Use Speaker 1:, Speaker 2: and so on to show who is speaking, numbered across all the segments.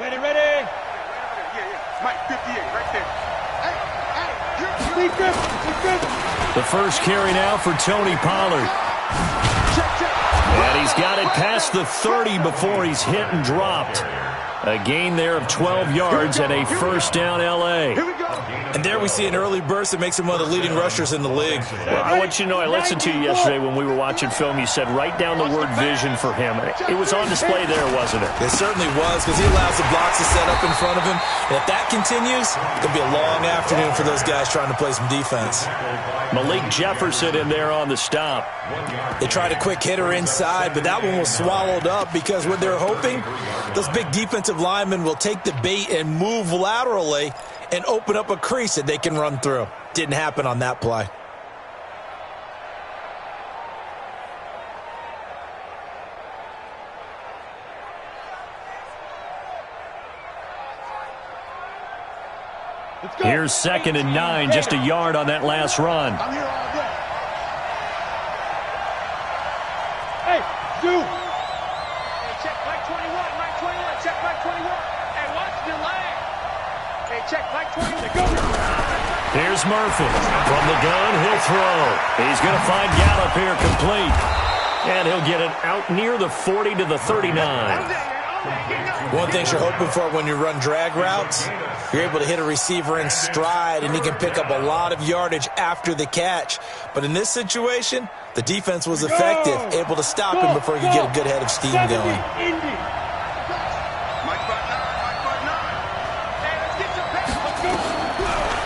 Speaker 1: Ready, ready.
Speaker 2: Yeah. Mike, 58, right there.
Speaker 1: The
Speaker 3: first carry now for Tony Pollard. And he's got it past the 30 before he's hit and dropped. A gain there of 12 yards and a first down L.A.
Speaker 4: And there we see an early burst that makes him one of the leading rushers in the league.
Speaker 3: Well, I want you to know, I listened to you yesterday when we were watching film. You said write down the word vision for him. It was on display there, wasn't it?
Speaker 4: It certainly was, because he allows the blocks to set up in front of him. And if that continues, it's going to be a long afternoon for those guys trying to play some defense.
Speaker 3: Malik Jefferson in there on the stop.
Speaker 4: They tried a quick hitter inside, but that one was swallowed up because what they're hoping, those big defensive linemen will take the bait and move laterally and open up a crease that they can run through. Didn't happen on that play.
Speaker 3: Here's 2nd and 9, just a yard on that last run.
Speaker 1: I'm here all day. Hey, Zoo.
Speaker 2: Hey, check Mike 21, Mike 21, check Mike 21. Hey, watch the leg. Hey, check Mike 21. Go.
Speaker 3: Here's Murphy. From the gun, he'll throw. He's going to find Gallup here complete. And he'll get it out near the 40 to the 39.
Speaker 4: One thing you're hoping for when you run drag routes, you're able to hit a receiver in stride, and he can pick up a lot of yardage after the catch. But in this situation, the defense was effective, able to stop him before he could get a good head of steam going.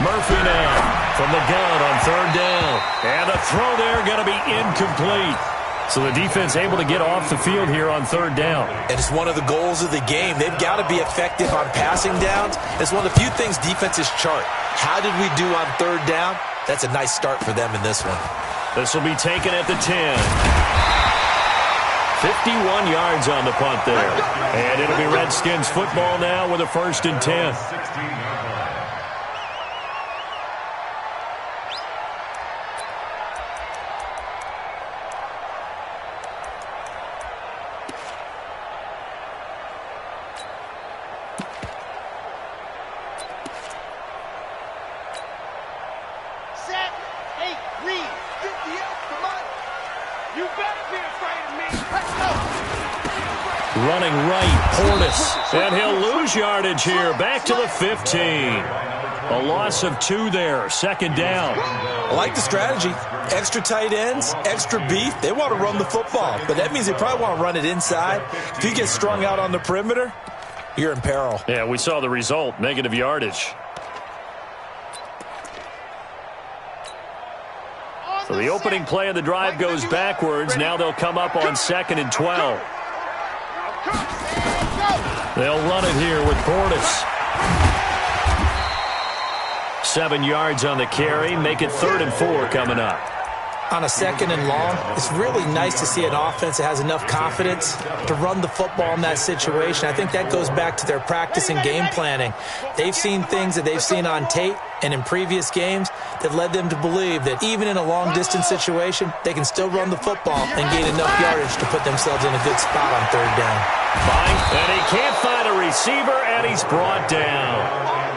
Speaker 3: Murphy now from the gun on 3rd down. And the throw there going to be incomplete. So the defense able to get off the field here on 3rd down.
Speaker 4: And it's one of the goals of the game. They've got to be effective on passing downs. It's one of the few things defenses chart. How did we do on 3rd down? That's a nice start for them in this one.
Speaker 3: This will be taken at the 10. 51 yards on the punt there. And it'll be Redskins football now with a 1st and 10. Running right, Portis. And he'll lose yardage here. Back to the 15. A loss of 2 there. 2nd down.
Speaker 4: I like the strategy. Extra tight ends, extra beef. They want to run the football, but that means they probably want to run it inside. If he gets strung out on the perimeter, you're in peril.
Speaker 3: Yeah, we saw the result. Negative yardage. So the opening play of the drive goes backwards. Now they'll come up on 2nd and 12. They'll run it here with Portis. 7 yards on the carry. Make it 3rd and 4 coming up.
Speaker 4: On a 2nd and long, it's really nice to see an offense that has enough confidence to run the football in that situation. I think that goes back to their practice and game planning. They've seen things that they've seen on tape and in previous games that led them to believe that even in a long-distance situation, they can still run the football and gain enough yardage to put themselves in a good spot on 3rd down.
Speaker 3: And he can't find a receiver, and he's brought down.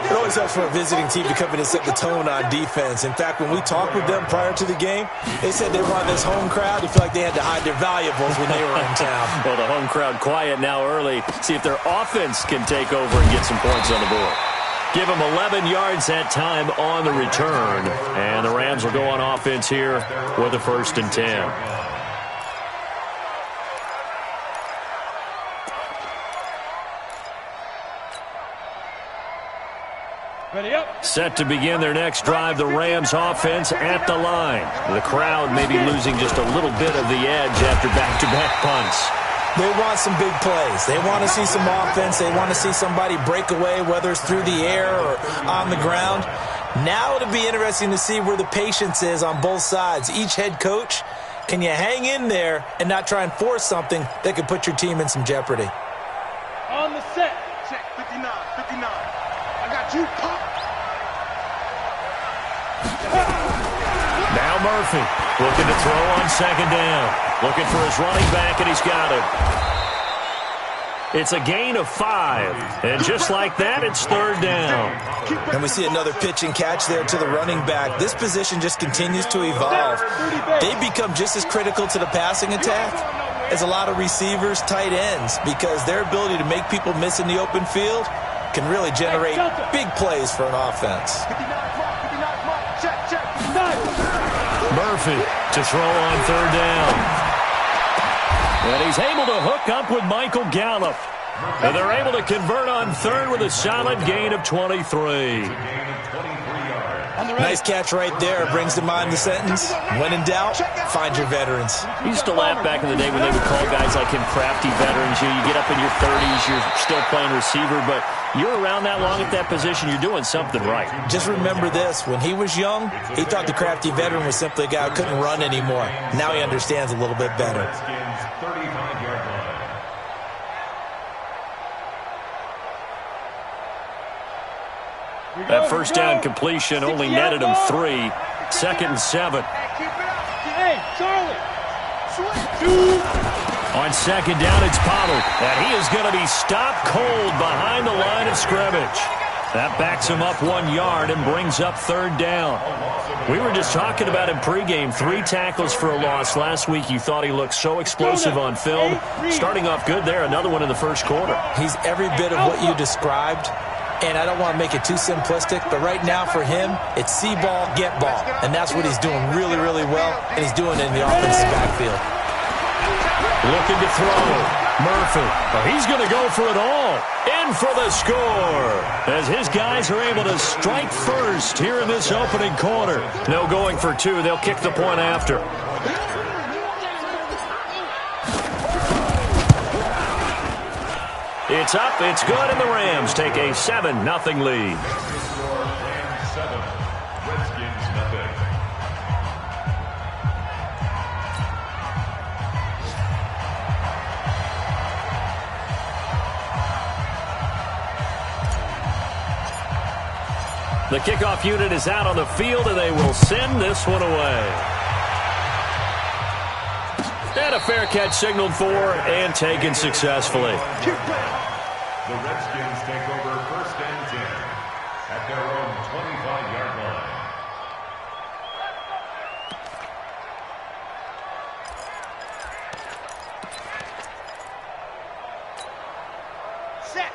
Speaker 4: It always helps for a visiting team to come in and set the tone on defense. In fact, when we talked with them prior to the game, they said they wanted this home crowd to feel like they had to hide their valuables when they were in town.
Speaker 3: Well, the home crowd quiet now early. See if their offense can take over and get some points on the board. Give them 11 yards that time on the return. And the Rams will go on offense here with a 1st and 10.
Speaker 1: Ready up.
Speaker 3: Set to begin their next drive, the Rams offense at the line. The crowd may be losing just a little bit of the edge after back-to-back punts.
Speaker 4: They want some big plays. They want to see some offense. They want to see somebody break away, whether it's through the air or on the ground. Now it'll be interesting to see where the patience is on both sides. Each head coach, can you hang in there and not try and force something that could put your team in some jeopardy?
Speaker 1: On the set.
Speaker 2: Check 59, 59. I got you, Pop.
Speaker 3: Now Murphy looking to throw on 2nd down. Looking for his running back, and he's got it. It's a gain of 5. And just like that, it's third down.
Speaker 4: And we see another pitch and catch there to the running back. This position just continues to evolve. They become just as critical to the passing attack as a lot of receivers, tight ends, because their ability to make people miss in the open field can really generate big plays for an offense.
Speaker 3: Murphy to throw on third down. And he's able to hook up with Michael Gallup. And they're able to convert on third with a solid gain of 23.
Speaker 4: Nice catch right there. Brings to mind the sentence, when in doubt, find your veterans.
Speaker 3: We used to laugh back in the day when they would call guys like him crafty veterans. You get up in your 30s, you're still playing receiver, but you're around that long at that position, you're doing something right.
Speaker 4: Just remember this. When he was young, he thought the crafty veteran was simply a guy who couldn't run anymore. Now he understands a little bit better.
Speaker 3: That first down completion only netted him 3. 2nd and 7.
Speaker 1: Hey, Charlie.
Speaker 3: On 2nd down, it's Pollard. And he is going to be stopped cold behind the line of scrimmage. That backs him up 1 yard and brings up third down. We were just talking about him pregame. 3 tackles for a loss. Last week you thought he looked so explosive on film. Starting off good there. Another one in the first quarter.
Speaker 4: He's every bit of what you described. And I don't want to make it too simplistic, but right now for him, it's see ball, get ball. And that's what he's doing really, really well, and he's doing it in the offensive backfield.
Speaker 3: Looking to throw. Murphy. He's going to go for it all. In for the score. As his guys are able to strike first here in this opening quarter. No going for 2. They'll kick the point after. It's up, it's good, and the Rams take a 7-0 lead. The kickoff unit is out on the field, and they will send this one away. And a fair catch signaled for and taken successfully.
Speaker 5: The Redskins take over 1st and 10 at their own 25-yard line.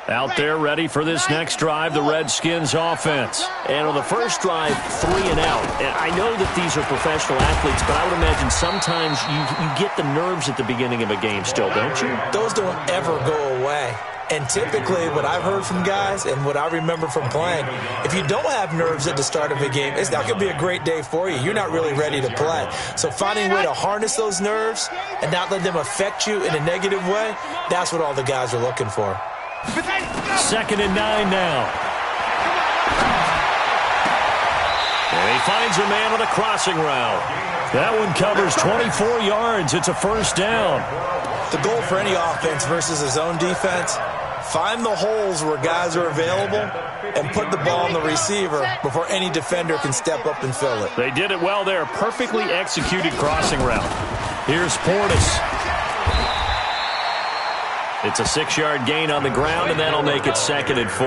Speaker 3: Out there ready for this next drive, the Redskins offense. And on the first drive, 3 and out. And I know that these are professional athletes, but I would imagine sometimes you get the nerves at the beginning of a game still, don't you?
Speaker 4: Those don't ever go away. And typically what I've heard from guys and what I remember from playing, if you don't have nerves at the start of a game, it's not going to be a great day for you. You're not really ready to play. So finding a way to harness those nerves and not let them affect you in a negative way, that's what all the guys are looking for.
Speaker 3: 2nd and 9 now. And he finds a man on a crossing route. That one covers 24 yards. It's a first down.
Speaker 4: The goal for any offense versus his own defense, find the holes where guys are available and put the ball on the receiver before any defender can step up and fill it.
Speaker 3: They did it well there. Perfectly executed crossing route. Here's Portis. It's a 6-yard gain on the ground, and that'll make it 2nd and 4.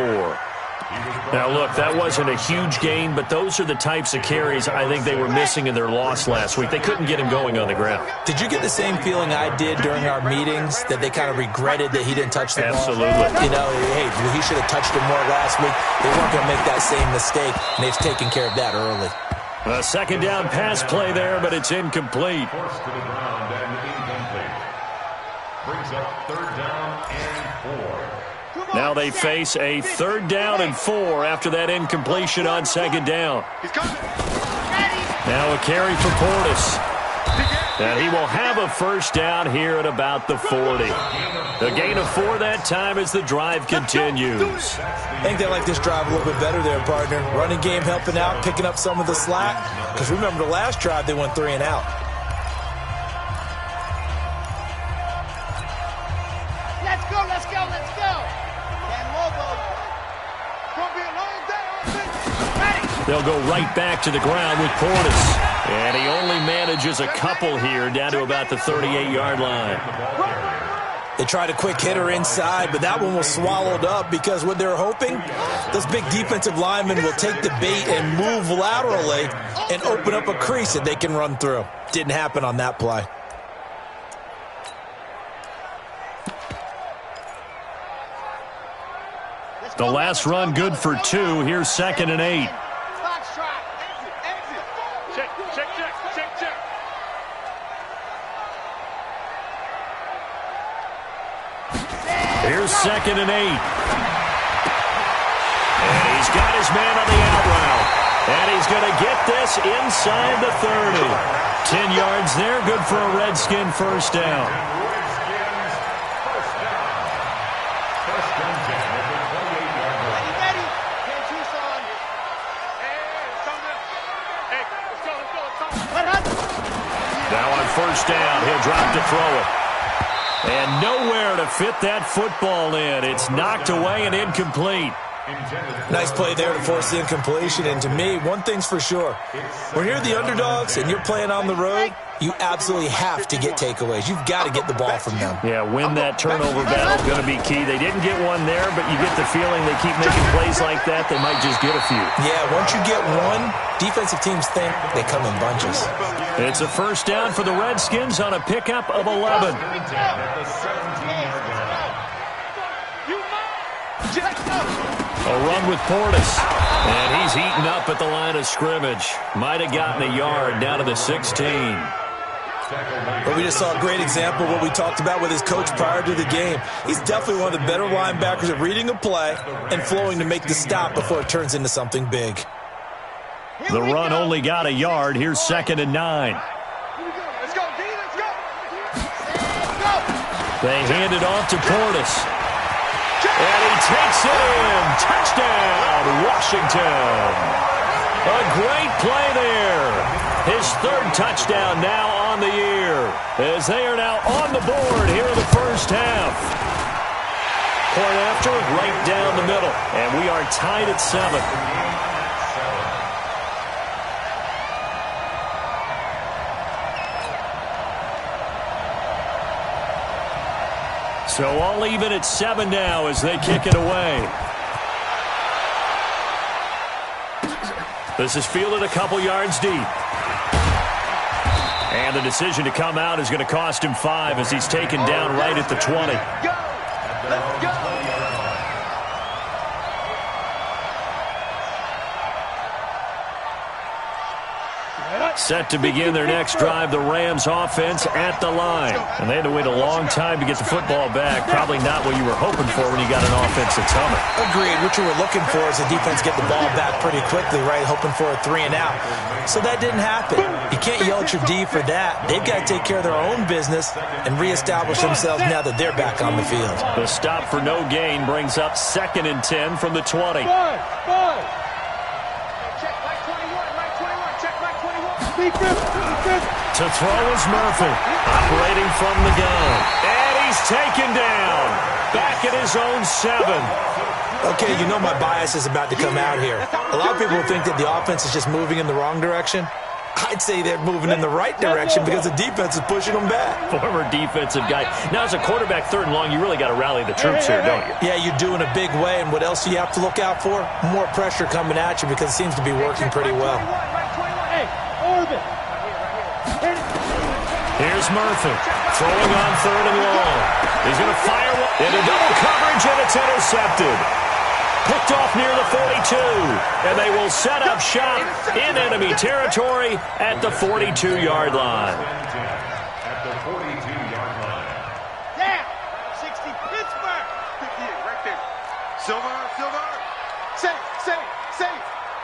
Speaker 3: Now, look, that wasn't a huge gain, but those are the types of carries I think they were missing in their loss last week. They couldn't get him going on the ground.
Speaker 4: Did you get the same feeling I did during our meetings, that they kind of regretted that he didn't touch the ball?
Speaker 3: Absolutely.
Speaker 4: You know, hey, he should have touched it more last week. They weren't going to make that same mistake, and they've taken care of that early.
Speaker 3: A 2nd down pass play there, but it's incomplete.
Speaker 5: Forced to the ground and incomplete. Brings up 3rd down and 4.
Speaker 3: Now they face a 3rd down and 4 after that incompletion on 2nd down. Now a carry for Portis. And he will have a first down here at about the 40. A gain of 4 that time as the drive continues.
Speaker 4: I think they like this drive a little bit better there, partner. Running game helping out, picking up some of the slack. Because remember the last drive, they went 3 and out.
Speaker 2: Let's go, let's go, let's go.
Speaker 3: They'll go right back to the ground with Portis. And he only manages a couple here down to about the 38-yard line.
Speaker 4: They tried a quick hitter inside, but that one was swallowed up because what they're hoping, those big defensive linemen will take the bait and move laterally and open up a crease that they can run through. Didn't happen on that play.
Speaker 3: The last run good for 2. Here's 2nd and 8.
Speaker 2: Check, check, check, check, check.
Speaker 3: Here's 2nd and 8. And he's got his man on the out route. And he's going to get this inside the 30. 10 yards there, good for a Redskin first down. Now on first down, he'll drop to throw it. And nowhere to fit that football in. It's knocked away and incomplete.
Speaker 4: Nice play there to force the incompletion. And to me, one thing's for sure. When you're the underdogs and you're playing on the road, you absolutely have to get takeaways. You've got to get the ball from them.
Speaker 3: Yeah, win that turnover battle, going to be key. They didn't get one there, but you get the feeling they keep making plays like that, they might just get a few.
Speaker 4: Yeah, once you get one, defensive teams think they come in bunches.
Speaker 3: It's a first down for the Redskins on a pickup of 11. A run with Portis. And he's eaten up at the line of scrimmage. Might have gotten a yard down to the 16.
Speaker 4: But we just saw a great example of what we talked about with his coach prior to the game. He's definitely one of the better linebackers at reading a play and flowing to make the stop before it turns into something big.
Speaker 3: The run only got a yard. Here's 2nd and 9.
Speaker 2: Let's go, D, let's go.
Speaker 3: They hand it off to Portis. And he takes it in. Touchdown, Washington. A great play there. His 3rd touchdown now on the year, as they are now on the board here in the first half. Point after, right down the middle. And we are tied at 7. So all even at 7 now as they kick it away. This is fielded a couple yards deep. And the decision to come out is going to cost him 5 as he's taken down right at the 20.
Speaker 2: Let's go.
Speaker 3: Set to begin their next drive, the Rams offense at the line. And they had to wait a long time to get the football back. Probably not what you were hoping for when you got an offense that's humming.
Speaker 4: Agreed. What you were looking for is the defense get the ball back pretty quickly, right? Hoping for a 3 and out. So that didn't happen. You can't yell at your D for that. They've got to take care of their own business and reestablish themselves now that they're back on the field.
Speaker 3: The stop for no gain brings up 2nd and 10 from the 20. To throw is Murphy, operating from the gun. And he's taken down, back at his own 7.
Speaker 4: Okay, you know my bias is about to come out here. A lot of people think that the offense is just moving in the wrong direction. I'd say they're moving in the right direction because the defense is pushing them back.
Speaker 3: Former defensive guy. Now, as a quarterback, 3rd and long, you really got to rally the troops here, don't you?
Speaker 4: Yeah, you do in a big way. And what else do you have to look out for? More pressure coming at you because it seems to be working pretty well.
Speaker 3: Here's Murphy, throwing on 3rd and long. He's going to fire into double coverage, and it's intercepted. Picked off near the 42, and they will set up shop in enemy territory at the 42-yard line.
Speaker 5: At the 42-yard line.
Speaker 2: Yeah, 60 Pittsburgh. 58 right there. Silver. Safe.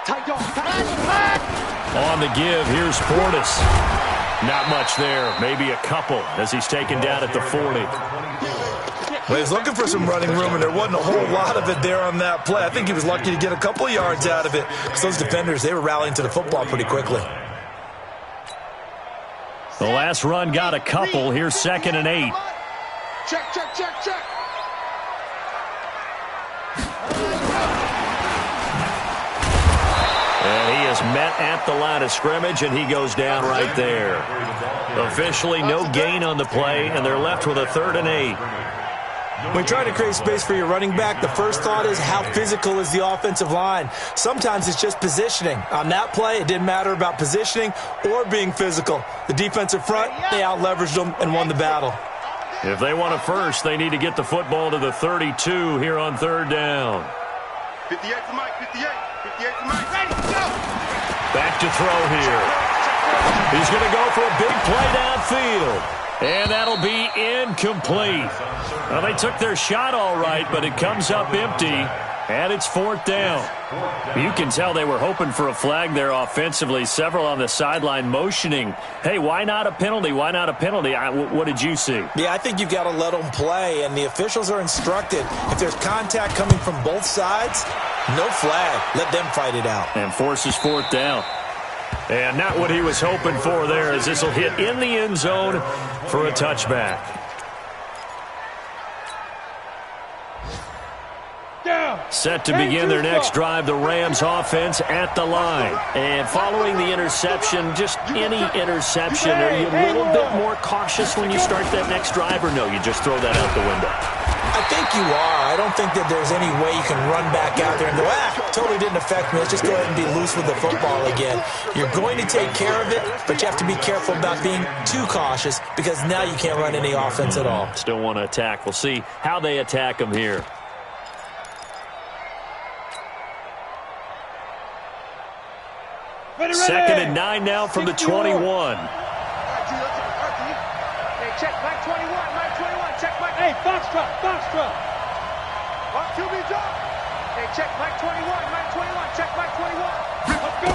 Speaker 2: Tight dog.
Speaker 3: On the give, here's Portis. Not much there, maybe a couple as he's taken down at the 40.
Speaker 4: Well, he was looking for some running room, and there wasn't a whole lot of it there on that play. I think he was lucky to get a couple yards out of it because those defenders, they were rallying to the football pretty quickly.
Speaker 3: The last run got a couple. Here's 2nd and 8.
Speaker 2: Check.
Speaker 3: And he is met at the line of scrimmage, and he goes down right there. Officially no gain on the play, and they're left with a 3rd and 8.
Speaker 4: When you're trying to create space for your running back, the first thought is how physical is the offensive line. Sometimes it's just positioning. On that play, it didn't matter about positioning or being physical. The defensive front, they out-leveraged them and won the battle.
Speaker 3: If they want a first, they need to get the football to the 32 here on third down.
Speaker 2: 58 to Mike, 58 to Mike. Ready, go!
Speaker 3: Back to throw here. He's going to go for a big play downfield. And that'll be incomplete. Well, they took their shot all right, but it comes up empty, and it's fourth down. You can tell they were hoping for a flag there offensively. Several on the sideline motioning, hey, why not a penalty? Why not a penalty? What did you see?
Speaker 4: Yeah, I think you've got to let them play, and the officials are instructed. If there's contact coming from both sides, no flag. Let them fight it out.
Speaker 3: And forces fourth down. And not what he was hoping for there, as this will hit in the end zone for a touchback. Set to begin their next drive, the Rams offense at the line. And following the interception, just any interception, are you a little bit more cautious when you start that next drive, or no, you just throw that out the window?
Speaker 4: I think you are. I don't think that there's any way you can run back out there and go, totally didn't affect me. Let's just go ahead and be loose with the football again. You're going to take care of it, but you have to be careful about being too cautious because now you can't run any offense at all.
Speaker 3: Still want to attack. We'll see how they attack them here. Second and 9 now from the 21.
Speaker 2: Hey, check Mike 21, Mike 21, check Mike.
Speaker 1: Hey, Foxtrot, Foxtrot.
Speaker 2: Up to me, John. Hey, check Mike 21, Mike 21, check Mike 21. Let's go.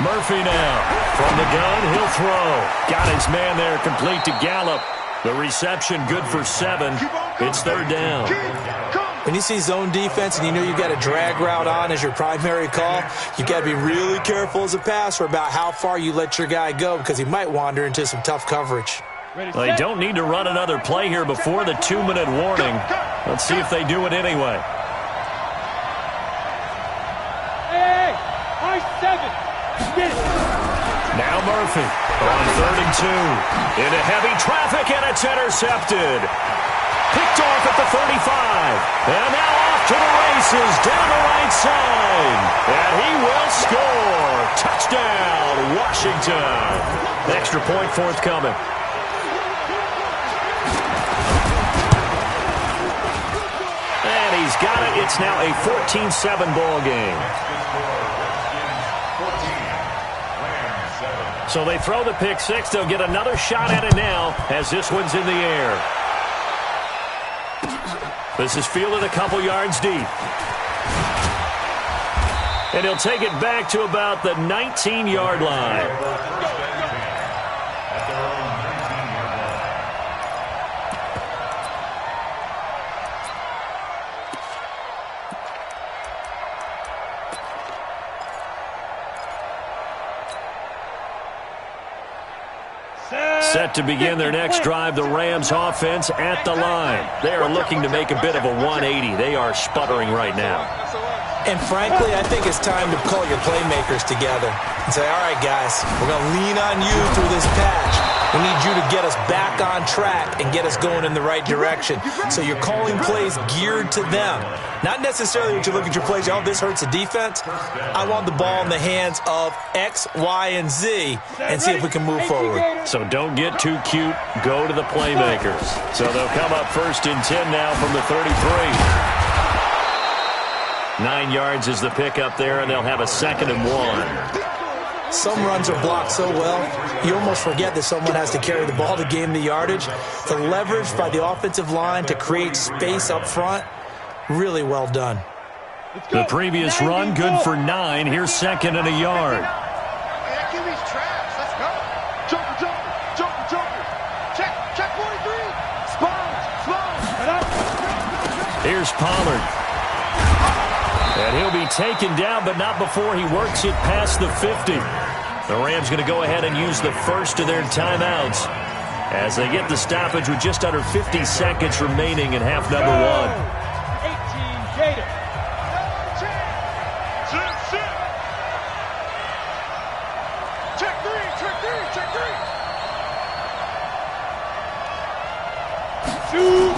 Speaker 3: Murphy now from the gun, he'll throw. Got his man there, complete to Gallup. The reception good for 7. It's third down.
Speaker 4: When you see zone defense and you know you've got a drag route on as your primary call, you've got to be really careful as a passer about how far you let your guy go because he might wander into some tough coverage.
Speaker 3: Well, they don't need to run another play here before the 2-minute warning. Let's see if they do it anyway.
Speaker 1: Hey, high 7.
Speaker 3: Now Murphy on 3rd and 2. Into heavy traffic, and it's intercepted. Picked off at the 35. And now off to the races down the right side. And he will score. Touchdown, Washington. Extra point forthcoming. And he's got it. It's now a 14-7 ball game. So they throw the pick six. They'll get another shot at it now as this one's in the air. This is fielded a couple yards deep. And he'll take it back to about the 19-yard line. Set to begin their next drive, the Rams offense at the line. They are looking to make a bit of a 180. They are sputtering right now.
Speaker 4: And frankly, I think it's time to call your playmakers together and say, all right, guys, we're going to lean on you through this patch. We need you to get us back on track and get us going in the right direction. So you're calling plays geared to them. Not necessarily when you look at your plays, oh, this hurts the defense. I want the ball in the hands of X, Y, and Z and see if we can move forward.
Speaker 3: So don't get too cute. Go to the playmakers. So they'll come up 1st and 10 now from the 33. 9 yards is the pickup there, and they'll have a 2nd and 1.
Speaker 4: Some runs are blocked so well, you almost forget that someone has to carry the ball to gain the yardage. The leverage by the offensive line to create space up front, really well done.
Speaker 3: The previous run, good for 9. Here's 2nd and a yard.
Speaker 2: That QB's trash. Let's go. Jumper. Check 43. Spawn.
Speaker 3: Here's Pollard. And he'll be taken down, but not before he works it past the 50. The Rams going to go ahead and use the first of their timeouts as they get the stoppage with just under 50 seconds remaining in half number 1.
Speaker 1: 18 Gator.
Speaker 2: Check three.
Speaker 1: Two.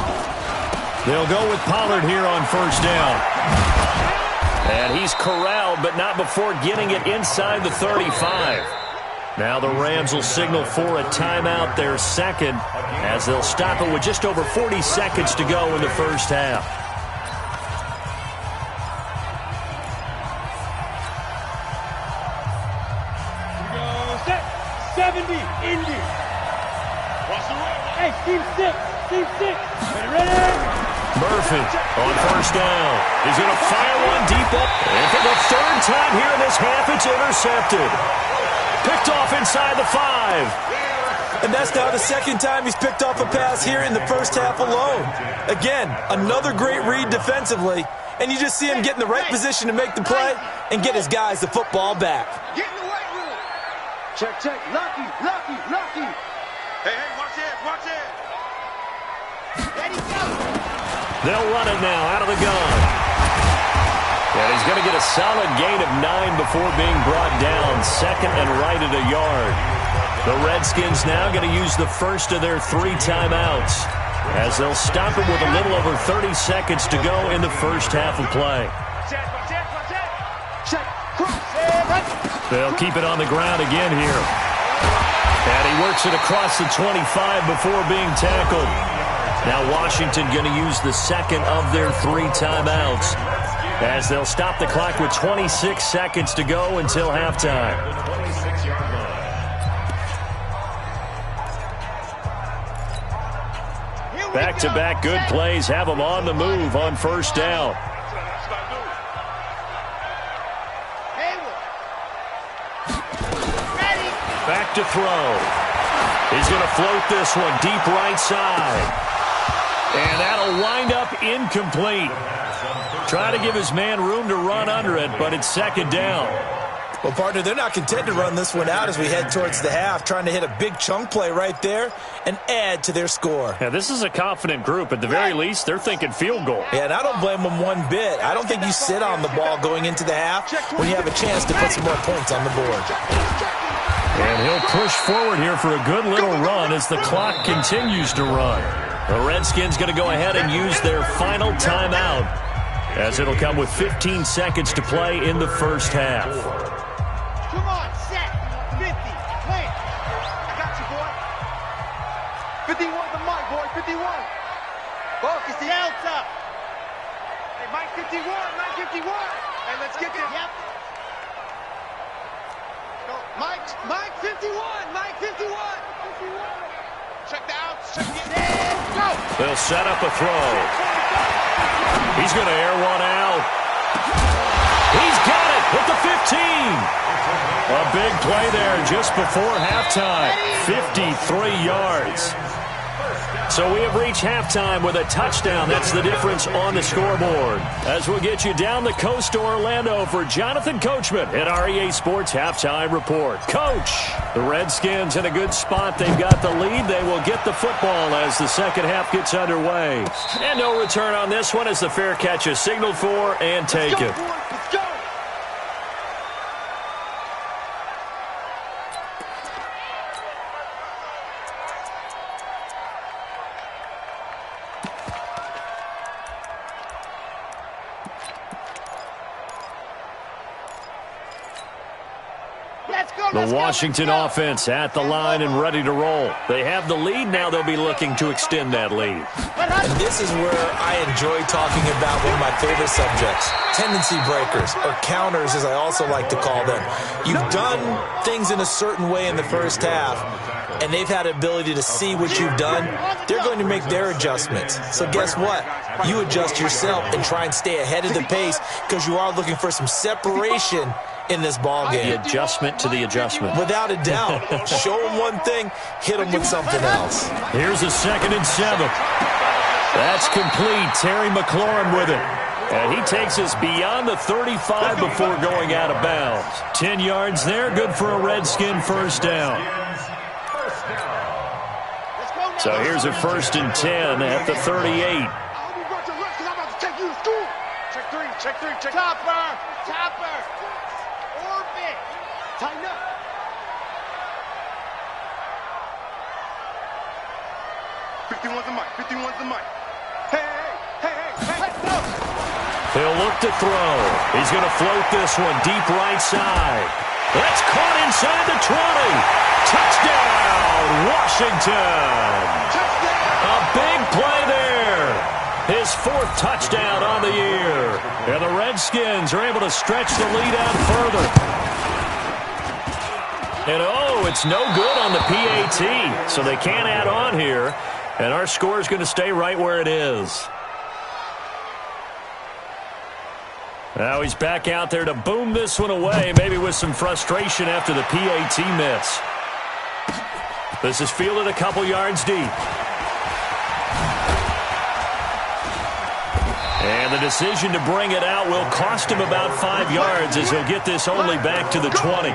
Speaker 3: They'll go with Pollard here on first down. And he's corralled, but not before getting it inside the 35. Now the Rams will signal for a timeout, their second, as they'll stop it with just over 40 seconds to go in the first half.
Speaker 1: 70, Indy. Hey, team 6. Ready?
Speaker 3: Murphy on first down. He's going to fire one deep up. And for the third time here in this half, it's intercepted. Picked off inside the 5.
Speaker 4: And that's now the second time he's picked off a pass here in the first half alone. Again, another great read defensively. And you just see him get in the right position to make the play and get his guys the football back.
Speaker 2: Get in the right room. Check. Lucky. Hey, watch it. There he goes.
Speaker 3: They'll run it now out of the gun. And he's going to get a solid gain of 9 before being brought down. Second and right at a yard. The Redskins now going to use the first of their 3 timeouts, as they'll stop it with a little over 30 seconds to go in the first half of play. They'll keep it on the ground again here. And he works it across the 25 before being tackled. Now Washington going to use the second of their 3 timeouts, as they'll stop the clock with 26 seconds to go until halftime. Back-to-back good plays have them on the move on first down. Back to throw. He's going to float this one deep right side. And that'll wind up incomplete. Try to give his man room to run under it, but it's second down.
Speaker 4: Well, partner, they're not content to run this one out as we head towards the half, trying to hit a big chunk play right there and add to their score.
Speaker 3: Yeah, this is a confident group. At the very least, they're thinking field goal.
Speaker 4: Yeah, and I don't blame them one bit. I don't think you sit on the ball going into the half when you have a chance to put some more points on the board.
Speaker 3: And he'll push forward here for a good little run as the clock continues to run. The Redskins going to go ahead and use their final timeout, as it'll come with 15 seconds to play in the first half.
Speaker 2: Come on, set. 50. Plant. I got you, boy. 51 the mic, boy. 51. Focus the outs up. Hey, Mike 51. Mike 51. Hey, let's get this. Yep. Go. Mike 51. Mike 51. Check the outs. Check the in. Go.
Speaker 3: They'll set up a throw. He's going to air one out. He's got it at the 15. A big play there just before halftime. 53 yards. So we have reached halftime with a touchdown. That's the difference on the scoreboard. As we'll get you down the coast to Orlando for Jonathan Coachman at our EA Sports Halftime Report. Coach, the Redskins in a good spot. They've got the lead. They will get the football as the second half gets underway. And no return on this one as the fair catch is signaled for and taken.
Speaker 2: Let's go.
Speaker 3: The Washington offense at the line and ready to roll. They have the lead. Now they'll be looking to extend that lead.
Speaker 4: And this is where I enjoy talking about one of my favorite subjects, tendency breakers, or counters as I also like to call them. You've done things in a certain way in the first half, and they've had the ability to see what you've done. They're going to make their adjustments. So guess what? You adjust yourself and try and stay ahead of the pace because you are looking for some separation in this ball game.
Speaker 3: The adjustment to the adjustment.
Speaker 4: Without a doubt. Show them one thing, hit them with something else.
Speaker 3: Here's a 2nd and 7. That's complete. Terry McLaurin with it. And he takes us beyond the 35 before going out of bounds. 10 yards there, good for a Redskin first down. So here's a 1st and 10 at the 38.
Speaker 2: Check 3. Topper. Orbit. Tighten up. '51's the mic. Hey.
Speaker 3: He'll look to throw. He's going to float this one deep right side. That's caught inside the 20. Touchdown, Washington. A big play there. His 4th touchdown on the year. And the Redskins are able to stretch the lead out further. And it's no good on the PAT. So they can't add on here. And our score is going to stay right where it is. Now he's back out there to boom this one away, maybe with some frustration after the PAT miss. This is fielded a couple yards deep. And the decision to bring it out will cost him about 5 yards as he'll get this only back to the 20.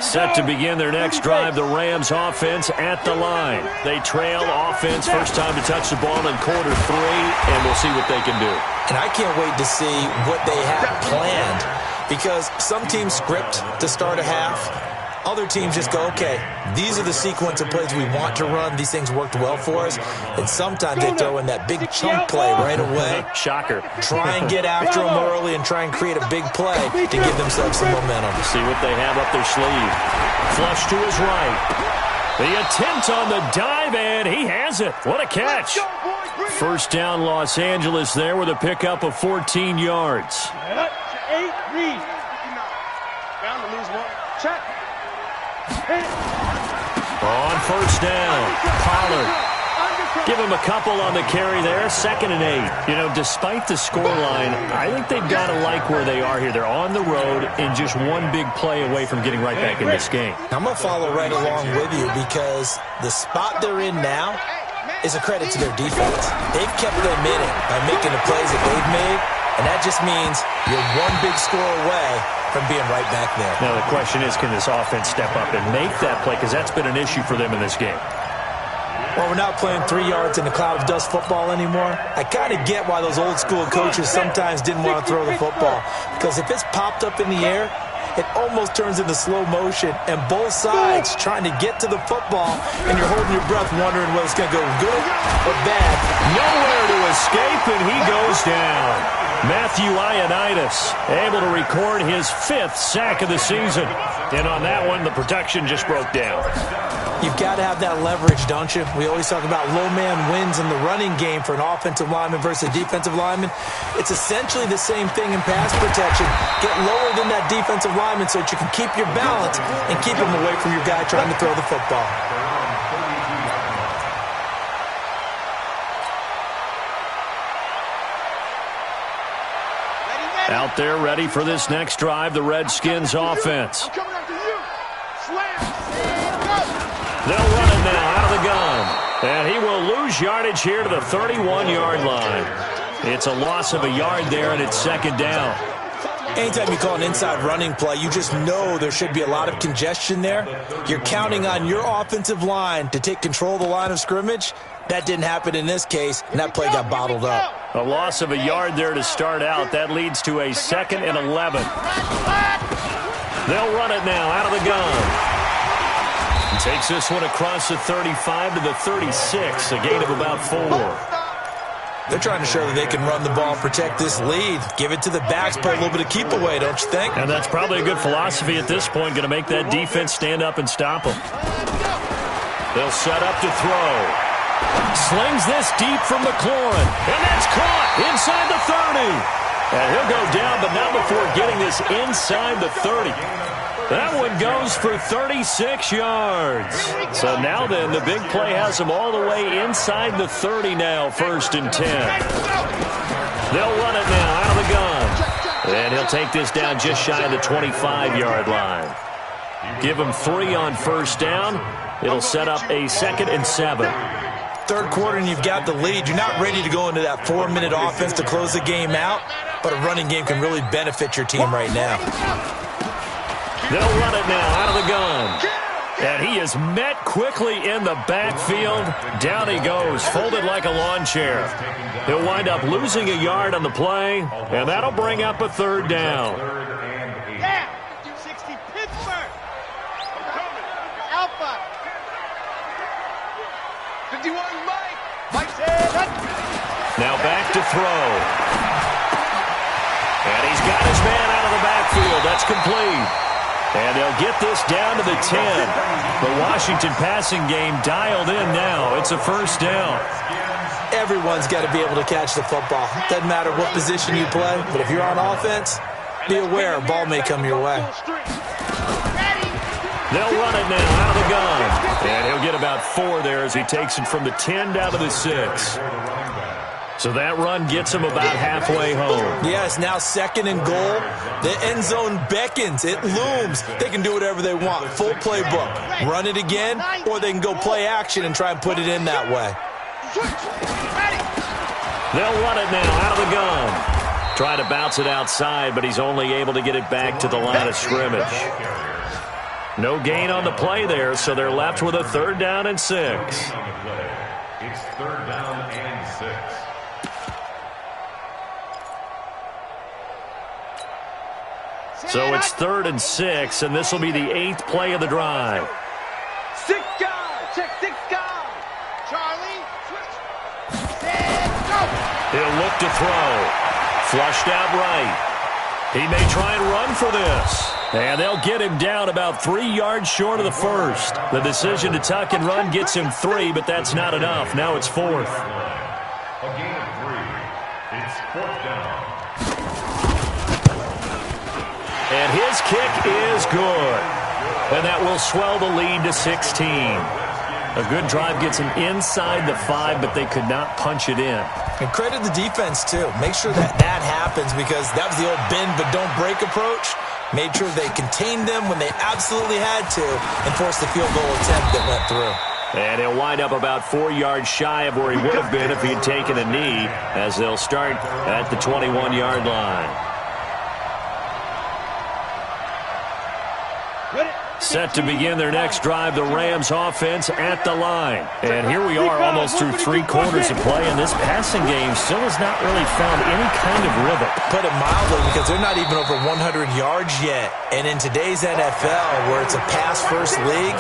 Speaker 3: Set to begin their next drive, the Rams offense at the line. They trail offense, first time to touch the ball in quarter 3, and we'll see what they can do.
Speaker 4: And I can't wait to see what they have planned, because some teams script to start a half. Other teams just go, okay, these are the sequence of plays we want to run. These things worked well for us. And sometimes they throw in that big chunk play right away.
Speaker 3: Shocker.
Speaker 4: Try and get after them early and try and create a big play to give themselves some momentum.
Speaker 3: See what they have up their sleeve. Flush to his right. The attempt on the dive, and he has it. What a catch. First down, Los Angeles there with a pickup of 14 yards.
Speaker 1: 8, read.
Speaker 2: Bound to lose one. Check.
Speaker 3: On first down, Pollard. Give him a couple on the carry there, 2nd and 8. You know, despite the scoreline, I think they've got to like where they are here. They're on the road and just one big play away from getting right back in this game.
Speaker 4: I'm going to follow right along with you because the spot they're in now is a credit to their defense. They've kept them in it by making the plays that they've made, and that just means you're one big score away from being right back there.
Speaker 3: Now the question is, can this offense step up and make that play? Because that's been an issue for them in this game.
Speaker 4: Well, we're not playing 3 yards in a cloud of dust football anymore. I kind of get why those old school coaches sometimes didn't want to throw the football. Because if it's popped up in the air, it almost turns into slow motion, and both sides trying to get to the football, and you're holding your breath wondering whether it's going to go good or bad.
Speaker 3: Nowhere to escape, and he goes down. Matthew Ioannidis able to record his 5th sack of the season. And on that one, the protection just broke down.
Speaker 4: You've got to have that leverage, don't you? We always talk about low man wins in the running game for an offensive lineman versus defensive lineman. It's essentially the same thing in pass protection. Get lower than that defensive lineman so that you can keep your balance and keep him away from your guy trying to throw the football.
Speaker 3: Out there ready for this next drive, the Redskins offense.
Speaker 2: I'm coming after you. Slam.
Speaker 3: They'll run it now out of the gun. And he will lose yardage here to the 31-yard line. It's a loss of a yard there, and it's 2nd down.
Speaker 4: Anytime you call an inside running play, you just know there should be a lot of congestion there. You're counting on your offensive line to take control of the line of scrimmage. That didn't happen in this case, and that play got bottled up.
Speaker 3: A loss of a yard there to start out. That leads to a 2nd and 11. They'll run it now out of the gun. He takes this one across the 35 to the 36, a gain of about 4.
Speaker 4: They're trying to show that they can run the ball and protect this lead. Give it to the backs, play a little bit of keep away, don't you think?
Speaker 3: And that's probably a good philosophy at this point, going to make that defense stand up and stop them. They'll set up to throw. Slings this deep from McLaurin, and that's caught inside the 30. And he'll go down, but not before getting this inside the 30. That one goes for 36 yards. So now then, the big play has him all the way inside the 30 now, 1st and 10. They'll run it now out of the gun. And he'll take this down just shy of the 25-yard line. Give him 3 on first down. It'll set up a 2nd and 7.
Speaker 4: Third quarter and you've got the lead. You're not ready to go into that 4-minute offense to close the game out, but a running game can really benefit your team right now.
Speaker 3: They'll run it now out of the gun. And he is met quickly in the backfield. Down he goes, folded like a lawn chair. He'll wind up losing a yard on the play, and that'll bring up a third down.
Speaker 2: Yeah, 60 Pittsburgh. Alpha. 51 Mike. Mike said.
Speaker 3: Now back to throw. And he's got his man out of the backfield. That's complete. And they'll get this down to the 10. The Washington passing game dialed in now. It's a first down.
Speaker 4: Everyone's got to be able to catch the football. Doesn't matter what position you play, but if you're on offense, be aware a ball may come your way.
Speaker 3: They'll run it now out of the gun. And he'll get about 4 there as he takes it from the 10 down to the 6. So that run gets him about halfway home.
Speaker 4: Yes, now 2nd and goal. The end zone beckons. It looms. They can do whatever they want. Full playbook. Run it again, or they can go play action and try and put it in that way.
Speaker 3: They'll run it now out of the gun. Try to bounce it outside, but he's only able to get it back to the line of scrimmage. No gain on the play there, so they're left with a 3rd down and 6.
Speaker 5: It's 3rd down and 6.
Speaker 3: So it's 3rd and 6, and this will be the 8th play of the drive.
Speaker 2: 6 guard. Check 6 guard. Charlie. Switch. Set. Go.
Speaker 3: He'll look to throw. Flushed out right. He may try and run for this. And they'll get him down about 3 yards short of the first. The decision to tuck and run gets him 3, but that's not enough. Now it's 4th.
Speaker 5: A gain of 3. It's 4th down.
Speaker 3: And his kick is good. And that will swell the lead to 16. A good drive gets him inside the 5, but they could not punch it in.
Speaker 4: And credit the defense, too. Make sure that happens, because that was the old bend but don't break approach. Made sure they contained them when they absolutely had to and forced the field goal attempt that went through.
Speaker 3: And he'll wind up about 4 yards shy of where he would have been if he had taken a knee, as they'll start at the 21-yard line. Set to begin their next drive, the Rams offense at the line. And here we are almost through 3 quarters of play, and this passing game still has not really found any kind of rhythm.
Speaker 4: Put it mildly, because they're not even over 100 yards yet. And in today's NFL, where it's a pass-first league,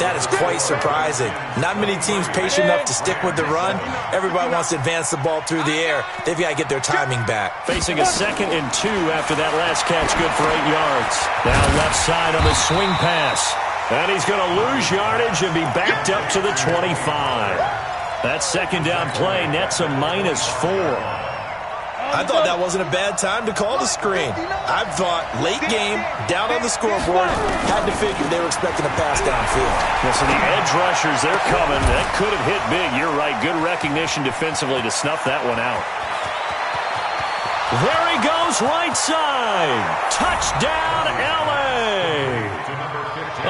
Speaker 4: that is quite surprising. Not many teams patient enough to stick with the run. Everybody wants to advance the ball through the air. They've got to get their timing back.
Speaker 3: Facing a 2nd and 2 after that last catch, good for 8 yards. Now left side on the swing pass. And he's going to lose yardage and be backed up to the 25. That 2nd down play nets a -4.
Speaker 4: I thought that wasn't a bad time to call the screen. I thought late game, down on the scoreboard, had to figure they were expecting a pass downfield.
Speaker 3: Yeah, so the edge rushers, they're coming. That could have hit big. You're right. Good recognition defensively to snuff that one out. There he goes, right side. Touchdown, L.A.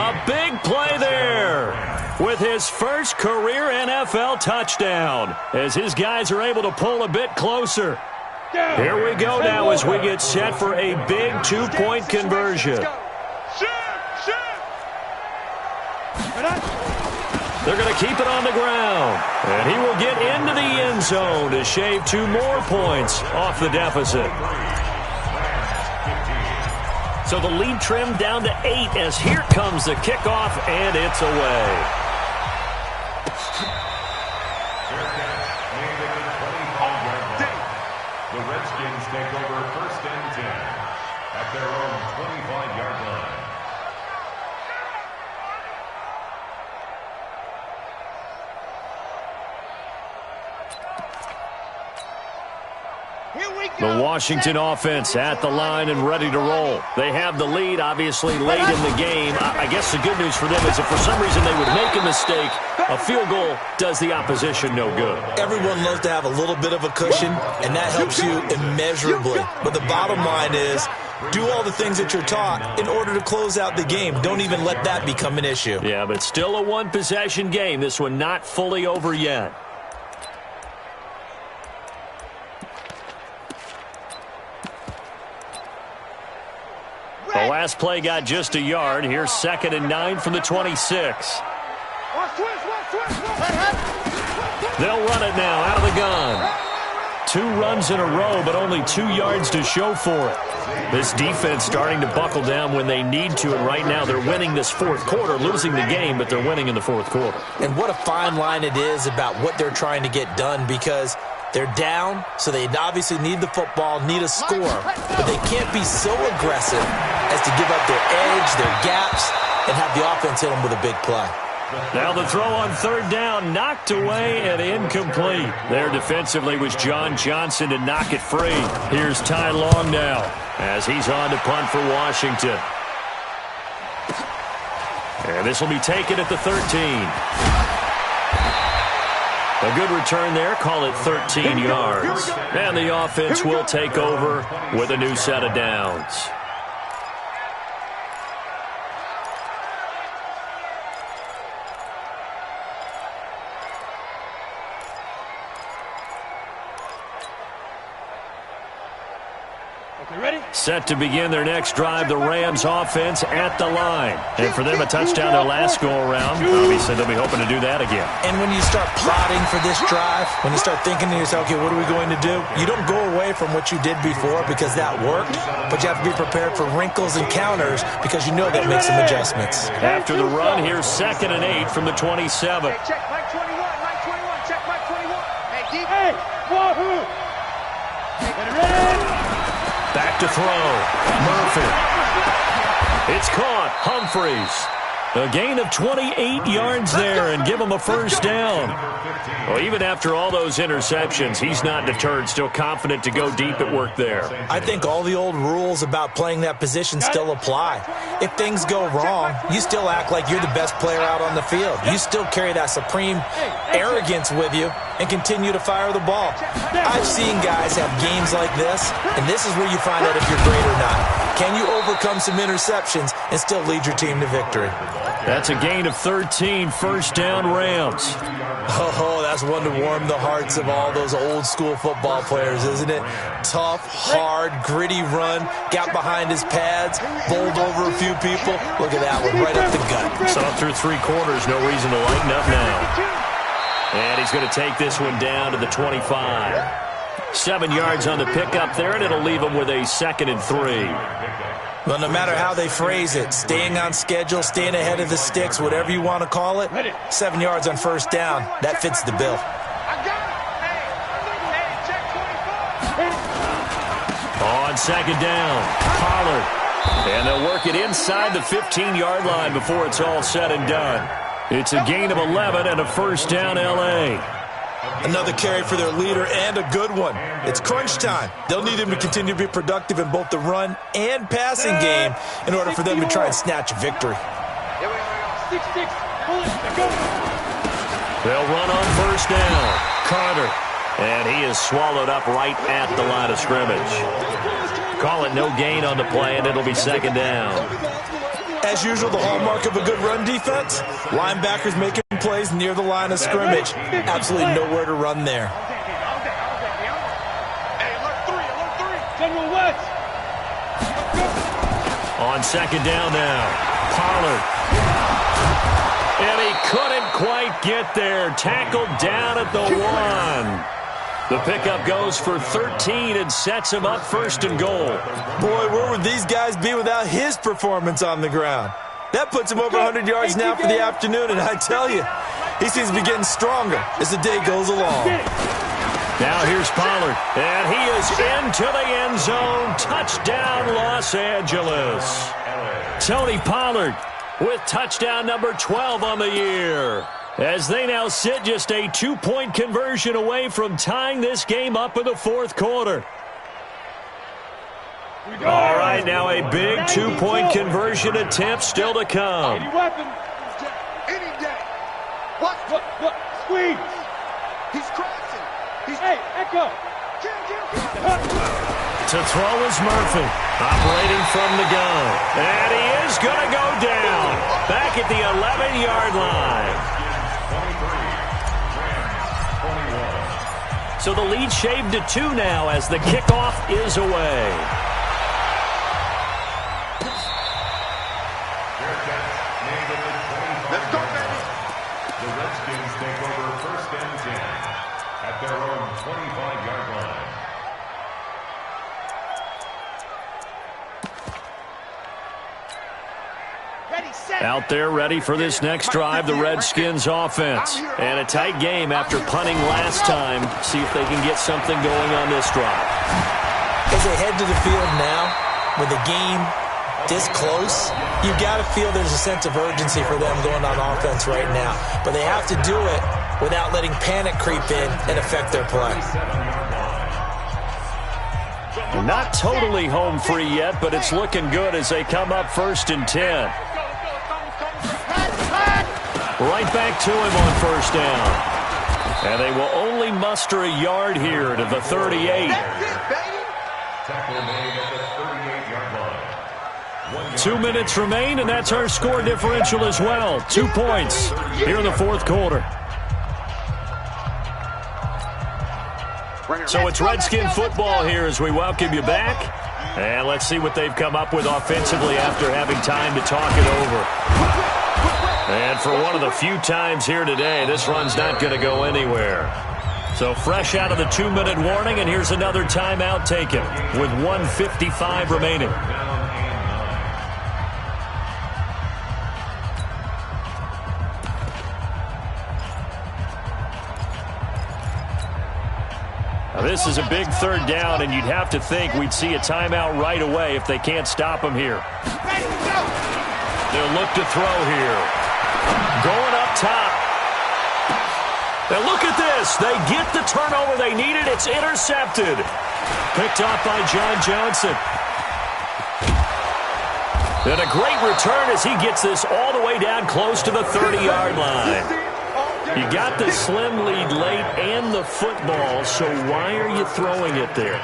Speaker 3: A big play there with his first career NFL touchdown, as his guys are able to pull a bit closer. Here we go now as we get set for a big 2-point conversion. They're going to keep it on the ground. And he will get into the end zone to shave 2 more points off the deficit. So the lead trimmed down to 8 as here comes the kickoff, and it's away.
Speaker 5: The Redskins take over 1st and 10 at their own 25-yard line.
Speaker 3: The Washington offense at the line and ready to roll. They have the lead, obviously, late in the game. I guess the good news for them is if for some reason they would make a mistake, a field goal does the opposition no good.
Speaker 4: Everyone loves to have a little bit of a cushion, and that helps you immeasurably. But the bottom line is, do all the things that you're taught in order to close out the game. Don't even let that become an issue.
Speaker 3: Yeah, but still a one-possession game. This one not fully over yet. The last play got just a yard. Here's 2nd and 9 from the 26. They'll run it now out of the gun. 2 runs in a row, but only 2 yards to show for it. This defense starting to buckle down when they need to, and right now they're winning this 4th quarter, losing the game, but they're winning in the 4th quarter.
Speaker 4: And what a fine line it is about what they're trying to get done, because they're down, so they obviously need the football, need a score, but they can't be so aggressive as to give up their edge, their gaps, and have the offense hit them with a big play.
Speaker 3: Now the throw on 3rd down, knocked away and incomplete. There defensively was John Johnson to knock it free. Here's Ty Long now as he's on to punt for Washington. And this will be taken at the 13. A good return there, call it 13 yards. And the offense will take over with a new set of downs. Set to begin their next drive, the Rams offense at the line. And for them, a touchdown their last go-around. Obviously, they'll be hoping to do that again.
Speaker 4: And when you start plotting for this drive, when you start thinking to yourself, okay, what are we going to do? You don't go away from what you did before because that worked, but you have to be prepared for wrinkles and counters because you know they'll make some adjustments.
Speaker 3: After the run, here's 2nd and 8 from the 27.
Speaker 2: Hey, check Mike 21, Mike 21, check Mike 21. Hey, deep.
Speaker 1: Hey, wahoo! Get ready!
Speaker 3: Back to throw. Murphy. It's caught. Humphreys. A gain of 28 yards there and give him a 1st down. Well, even after all those interceptions, he's not deterred, still confident to go deep at work there.
Speaker 4: I think all the old rules about playing that position still apply. If things go wrong, you still act like you're the best player out on the field. You still carry that supreme arrogance with you and continue to fire the ball. I've seen guys have games like this, and this is where you find out if you're great or not. Can you overcome some interceptions and still lead your team to victory?
Speaker 3: That's a gain of 13, 1st down Rams.
Speaker 4: Oh, that's one to warm the hearts of all those old school football players, isn't it? Tough, hard, gritty run, got behind his pads, bowled over a few people. Look at that one, right up the gut.
Speaker 3: Saw through 3 quarters, no reason to lighten up now. And he's going to take this one down to the 25. 7 yards on the pickup there, and it'll leave him with a 2nd and 3.
Speaker 4: Well, no matter how they phrase it, staying on schedule, staying ahead of the sticks, whatever you want to call it, 7 yards on 1st down, that fits the bill.
Speaker 3: On 2nd down, Pollard. And they'll work it inside the 15-yard line before it's all said and done. It's a gain of 11 and a 1st down, L.A.
Speaker 4: Another carry for their leader and a good one. It's crunch time. They'll need him to continue to be productive in both the run and passing game in order for them to try and snatch a victory.
Speaker 1: 6-6, pull it, go.
Speaker 3: They'll run on 1st down. Carter. And he is swallowed up right at the line of scrimmage. Call it no gain on the play, and it'll be 2nd down.
Speaker 4: As usual, the hallmark of a good run defense, linebackers making plays near the line of scrimmage. Absolutely nowhere to run there.
Speaker 1: General West.
Speaker 3: On 2nd down now, Pollard. And he couldn't quite get there. Tackled down at the 1. The pickup goes for 13 and sets him up 1st and goal.
Speaker 4: Boy, where would these guys be without his performance on the ground? That puts him over 100 yards now for the afternoon, and I tell you, he seems to be getting stronger as the day goes along.
Speaker 3: Now here's Pollard, and he is into the end zone. Touchdown, Los Angeles. Tony Pollard with touchdown number 12 on the year, as they now sit just a 2-point conversion away from tying this game up in the 4th quarter. All right, now a big 2-point conversion attempt still to come.
Speaker 1: Any weapon.
Speaker 2: Any day. What?
Speaker 1: Look, squeeze.
Speaker 2: He's crossing.
Speaker 1: Hey, Echo.
Speaker 3: To throw is Murphy, operating from the gun. And he is going to go down, back at the 11-yard line. So the lead shaved to 2 now as the kickoff is away. Out there ready for this next drive, the Redskins offense. And a tight game after punting last time. See if they can get something going on this drive.
Speaker 4: As they head to the field now, with the game this close, you've got to feel there's a sense of urgency for them going on offense right now. But they have to do it without letting panic creep in and affect their play.
Speaker 3: Not totally home free yet, but it's looking good as they come up 1st and 10. Right back to him on 1st down. And they will only muster a yard here to the 38.
Speaker 5: Tackle made at the 38-yard line.
Speaker 3: 2 minutes remain, and that's our score differential as well. 2 points here in the 4th quarter. So it's Redskin football here as we welcome you back. And let's see what they've come up with offensively after having time to talk it over. And for one of the few times here today, this run's not going to go anywhere. So fresh out of the 2-minute warning, and here's another timeout taken with 1:55 remaining. Now this is a big 3rd down, and you'd have to think we'd see a timeout right away if they can't stop them here. They'll look to throw here. Going up top. Now look at this. They get the turnover they needed. It's intercepted. Picked off by John Johnson. Then a great return as he gets this all the way down close to the 30-yard line. You got the slim lead late and the football, so why are you throwing it there?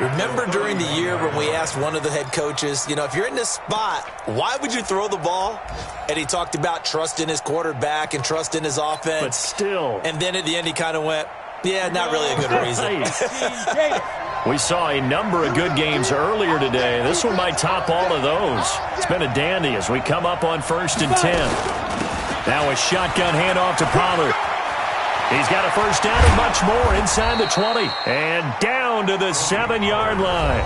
Speaker 4: Remember during the year when we asked one of the head coaches, you know, if you're in this spot, why would you throw the ball? And he talked about trust in his quarterback and trust in his offense.
Speaker 3: But still.
Speaker 4: And then at the end he kind of went, yeah, not really a good reason.
Speaker 3: We saw a number of good games earlier today. This one might top all of those. It's been a dandy as we come up on 1st and 10. Now a shotgun handoff to Pollard. He's got a 1st down and much more inside the 20. And down to the 7-yard line.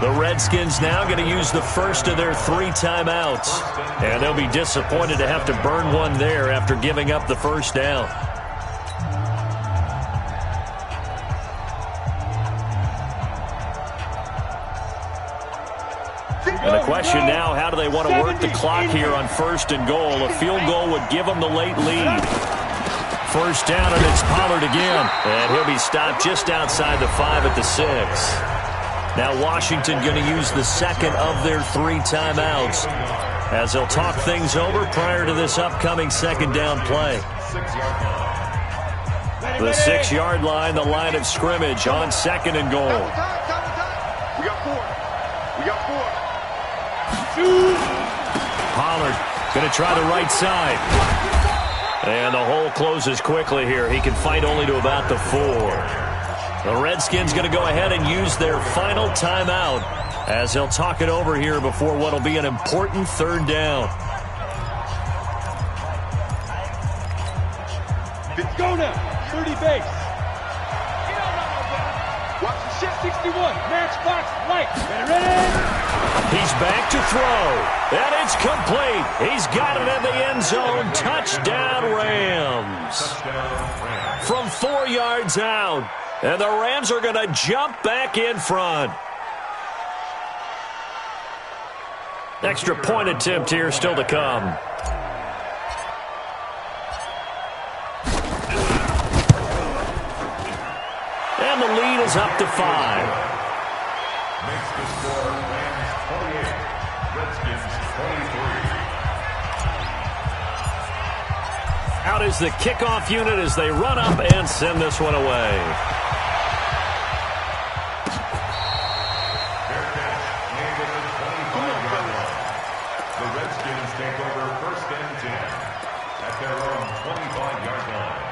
Speaker 3: The Redskins now going to use the first of their 3 timeouts. And they'll be disappointed to have to burn one there after giving up the 1st down. And the question now, how do they want to work the clock here on 1st and goal? A field goal would give them the late lead. 1st down, and it's Pollard again. And he'll be stopped just outside the 5 at the 6. Now Washington going to use the 2nd of their 3 timeouts as they'll talk things over prior to this upcoming 2nd down play. The 6-yard line, the line of scrimmage on 2nd and goal.
Speaker 2: We got 4. We got 4.
Speaker 3: Pollard going to try the right side. And the hole closes quickly here. He can fight only to about the 4. The Redskins going to go ahead and use their final timeout as they'll talk it over here before what will be an important 3rd down.
Speaker 1: Go now. 30 base.
Speaker 2: Watch the shift.
Speaker 1: 61. Matchbox light. Ready?
Speaker 3: He's back to throw. And it's complete. He's got it in the end zone. Touchdown, Rams. From 4 yards out. And the Rams are going to jump back in front. Extra point attempt here still to come. And the lead is up to 5.
Speaker 5: Makes the score Rams 28, Redskins 23.
Speaker 3: Out is the kickoff unit as they run up and send this one away.
Speaker 5: Fair catch made at the 25-yard line. The Redskins take over 1st and 10 at their own 25-yard line.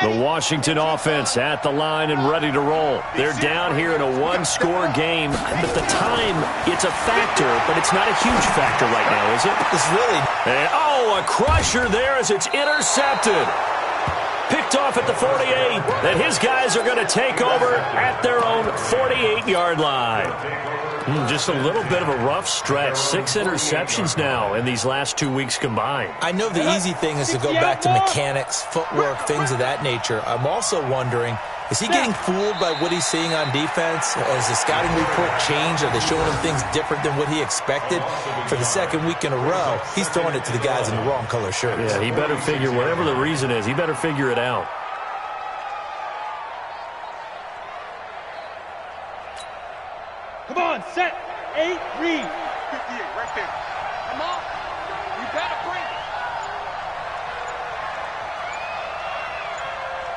Speaker 3: The Washington offense at the line and ready to roll. They're down here in a 1-score game. But the time, it's a factor, but it's not a huge factor right now, is it?
Speaker 4: It's really.
Speaker 3: And, oh, a crusher there as it's intercepted. Picked off off at the 48, and his guys are going to take over at their own 48-yard line. Just a little bit of a rough stretch. 6 interceptions now in these last 2 weeks combined.
Speaker 4: I know the easy thing is to go back to mechanics, footwork, things of that nature. I'm also wondering, is he getting fooled by what he's seeing on defense? Has the scouting report changed? Are they showing him things different than what he expected? For the second week in a row, he's throwing it to the guys in the wrong color shirts.
Speaker 3: Yeah, he better figure, whatever the reason is, he better figure it out.
Speaker 1: Come on, set, 8, read.
Speaker 2: 58, right there. Come on. You gotta bring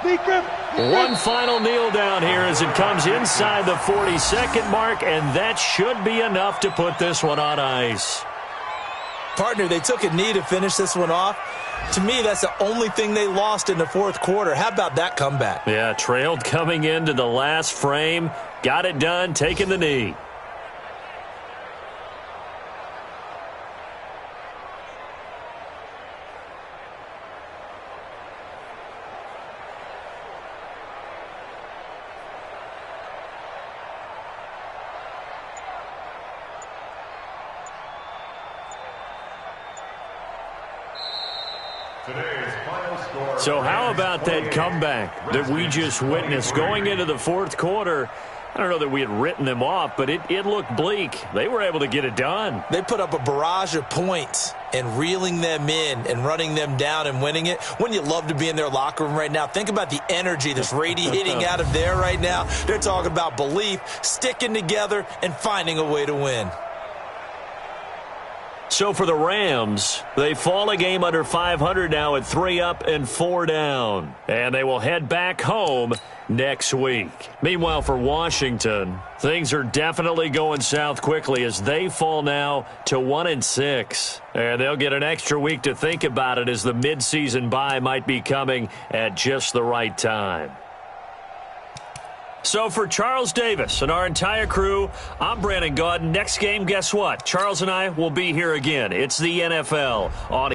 Speaker 2: it.
Speaker 1: Leak him.
Speaker 3: One final kneel down here as it comes inside the 40-second mark, and that should be enough to put this one on ice.
Speaker 4: Partner, they took a knee to finish this one off. To me, that's the only thing they lost in the fourth quarter. How about that comeback?
Speaker 3: Yeah, trailed coming into the last frame. Got it done, taking the knee. So how about that comeback that we just witnessed going into the fourth quarter? I don't know that we had written them off, but it looked bleak. They were able to get it done.
Speaker 4: They put up a barrage of points and reeling them in and running them down and winning it. Wouldn't you love to be in their locker room right now? Think about the energy that's radiating out of there right now. They're talking about belief, sticking together, and finding a way to win.
Speaker 3: So for the Rams, they fall a game under 500 now at 3 up and 4 down. And they will head back home next week. Meanwhile, for Washington, things are definitely going south quickly as they fall now to 1-6. And they'll get an extra week to think about it as the midseason bye might be coming at just the right time. So for Charles Davis and our entire crew, I'm Brandon Gaudin. Next game, guess what? Charles and I will be here again. It's the NFL on